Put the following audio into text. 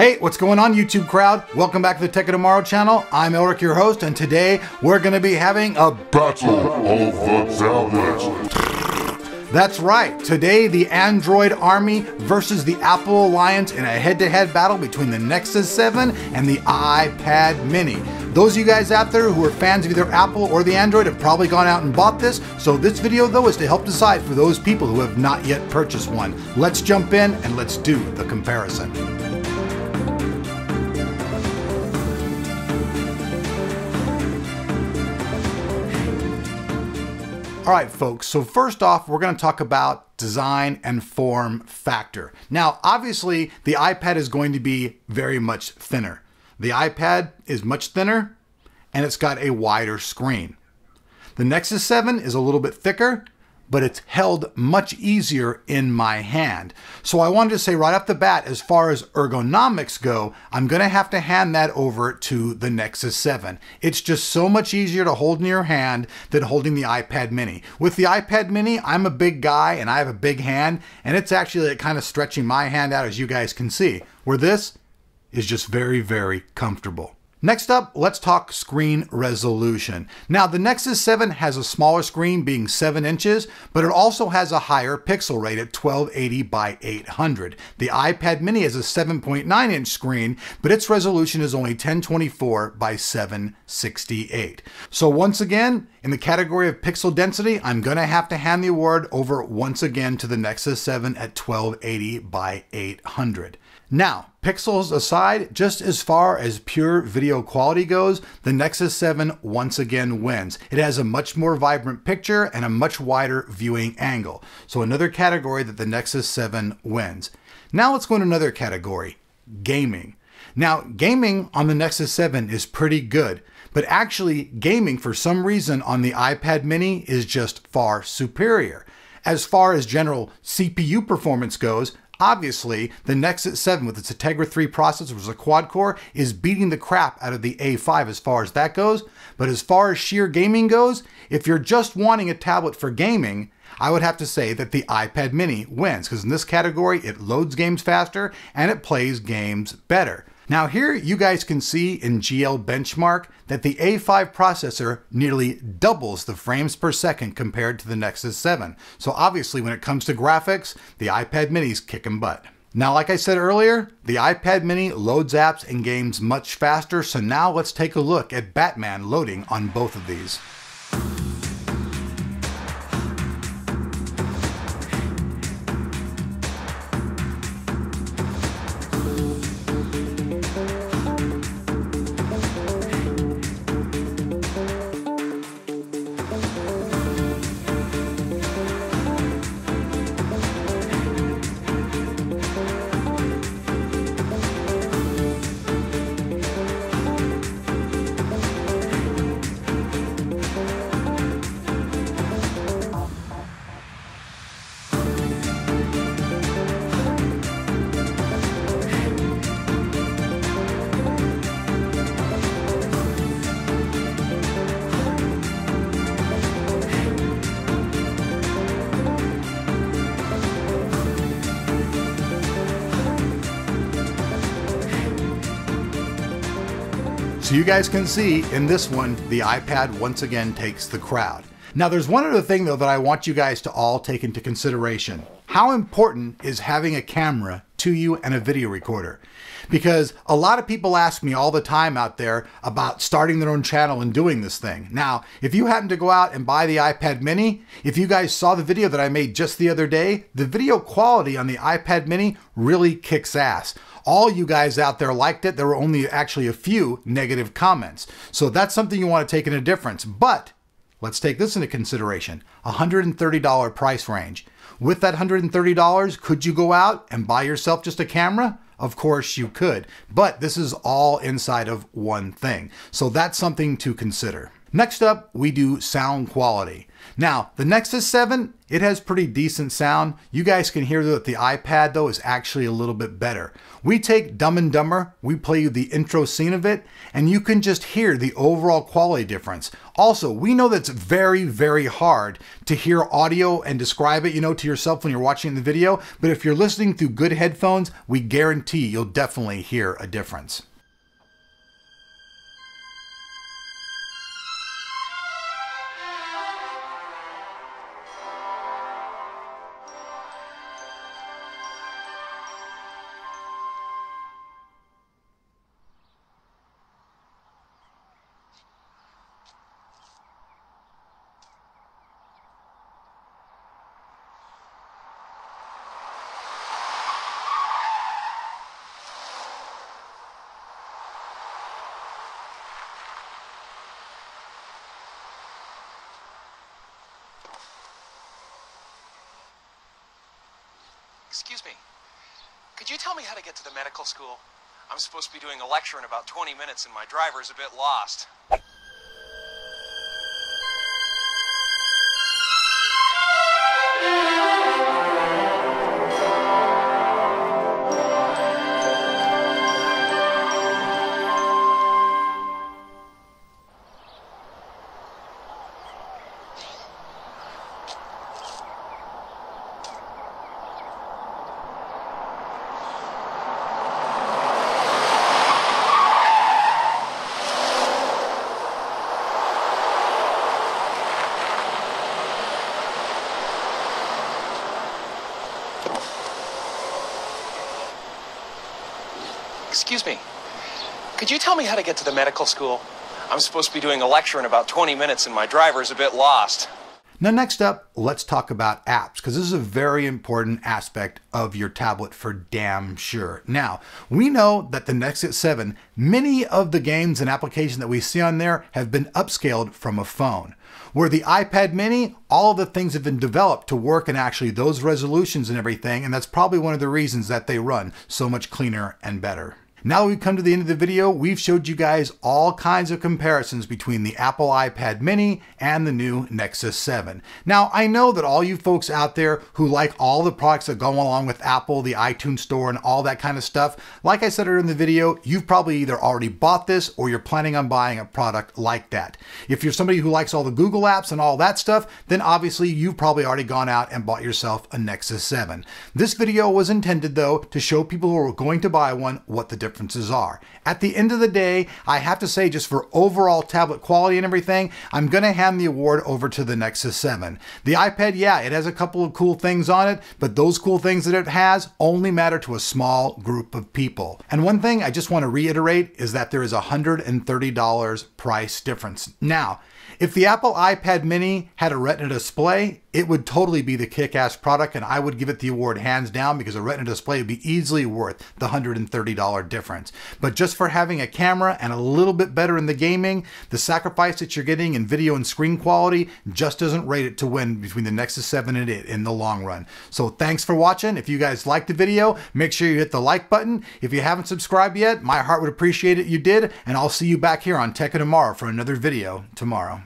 Hey, what's going on, YouTube crowd? Welcome back to the Tech of Tomorrow channel. I'm Elric, your host, and today we're going to be having a battle of the tablets. That's right. Today, the Android army versus the Apple Alliance in a head-to-head battle between the Nexus 7 and the iPad mini. Those of you guys out there who are fans of either Apple or the Android have probably gone out and bought this. So this video, though, is to help decide for those people who have not yet purchased one. Let's jump in and let's do the comparison. All right, folks, so first off, we're going to talk about design and form factor. Now, obviously, the iPad is going to be very much thinner. The iPad is much thinner, and it's got a wider screen. The Nexus 7 is a little bit thicker, but it's held much easier in my hand. So I wanted to say right off the bat, as far as ergonomics go, I'm gonna have to hand that over to the Nexus 7. It's just so much easier to hold in your hand than holding the iPad mini. With the iPad mini, I'm a big guy and I have a big hand, and it's actually like kind of stretching my hand out, as you guys can see, where this is just very, very comfortable. Next up, let's talk screen resolution. Now, the Nexus 7 has a smaller screen being 7 inches, but it also has a higher pixel rate at 1280 by 800. The iPad mini has a 7.9 inch screen, but its resolution is only 1024 by 768. So once again, in the category of pixel density, I'm gonna have to hand the award over once again to the Nexus 7 at 1280 by 800. Now, pixels aside, just as far as pure video quality goes, the Nexus 7 once again wins. It has a much more vibrant picture and a much wider viewing angle. So another category that the Nexus 7 wins. Now let's go into another category, gaming. Now, gaming on the Nexus 7 is pretty good, but actually gaming for some reason on the iPad mini is just far superior. As far as general CPU performance goes, obviously, the Nexus 7 with its Tegra 3 processor, which is a quad-core, is beating the crap out of the A5 as far as that goes. But as far as sheer gaming goes, if you're just wanting a tablet for gaming, I would have to say that the iPad mini wins, because in this category, it loads games faster and it plays games better. Now here you guys can see in GL Benchmark that the A5 processor nearly doubles the frames per second compared to the Nexus 7. So obviously when it comes to graphics, the iPad mini's kicking butt. Now, like I said earlier, the iPad mini loads apps and games much faster. So now let's take a look at Batman loading on both of these. So you guys can see in this one, the iPad once again takes the crowd. Now there's one other thing though that I want you guys to all take into consideration. How important is having a camera to you and a video recorder? Because a lot of people ask me all the time out there about starting their own channel and doing this thing. Now, if you happen to go out and buy the iPad mini, if you guys saw the video that I made just the other day, the video quality on the iPad mini really kicks ass. All you guys out there liked it. There were only actually a few negative comments. So that's something you want to take into difference. But let's take this into consideration, $130 price range. With that $130, could you go out and buy yourself just a camera? Of course you could, but this is all inside of one thing. So that's something to consider. Next up, we do sound quality. Now, the Nexus 7, it has pretty decent sound. You guys can hear that the iPad, though, is actually a little bit better. We take Dumb and Dumber, we play you the intro scene of it, and you can just hear the overall quality difference. Also, we know that it's very, very hard to hear audio and describe it, to yourself when you're watching the video, but if you're listening through good headphones, we guarantee you'll definitely hear a difference. Excuse me, could you tell me how to get to the medical school? I'm supposed to be doing a lecture in about 20 minutes and my driver's a bit lost. Excuse me, could you tell me how to get to the medical school? I'm supposed to be doing a lecture in about 20 minutes and my driver's a bit lost. Now next up, let's talk about apps, because this is a very important aspect of your tablet for damn sure. Now, we know that the Nexus 7, many of the games and applications that we see on there have been upscaled from a phone. Where the iPad mini, all of the things have been developed to work in actually those resolutions and everything, and that's probably one of the reasons that they run so much cleaner and better. Now that we've come to the end of the video, we've showed you guys all kinds of comparisons between the Apple iPad mini and the new Nexus 7. Now, I know that all you folks out there who like all the products that go along with Apple, the iTunes Store, and all that kind of stuff, like I said earlier in the video, you've probably either already bought this or you're planning on buying a product like that. If you're somebody who likes all the Google apps and all that stuff, then obviously you've probably already gone out and bought yourself a Nexus 7. This video was intended, though, to show people who are going to buy one what the differences are. At the end of the day, I have to say, just for overall tablet quality and everything, I'm going to hand the award over to the Nexus 7. The iPad, yeah, it has a couple of cool things on it, but those cool things that it has only matter to a small group of people. And one thing I just want to reiterate is that there is a $130 price difference. Now, if the Apple iPad mini had a Retina display, it would totally be the kick-ass product, and I would give it the award hands down because a Retina display would be easily worth the $130 difference. But just for having a camera and a little bit better in the gaming, the sacrifice that you're getting in video and screen quality just doesn't rate it to win between the Nexus 7 and it in the long run. So thanks for watching. If you guys liked the video, make sure you hit the like button. If you haven't subscribed yet, my heart would appreciate it if you did, and I'll see you back here on Tech of Tomorrow for another video tomorrow.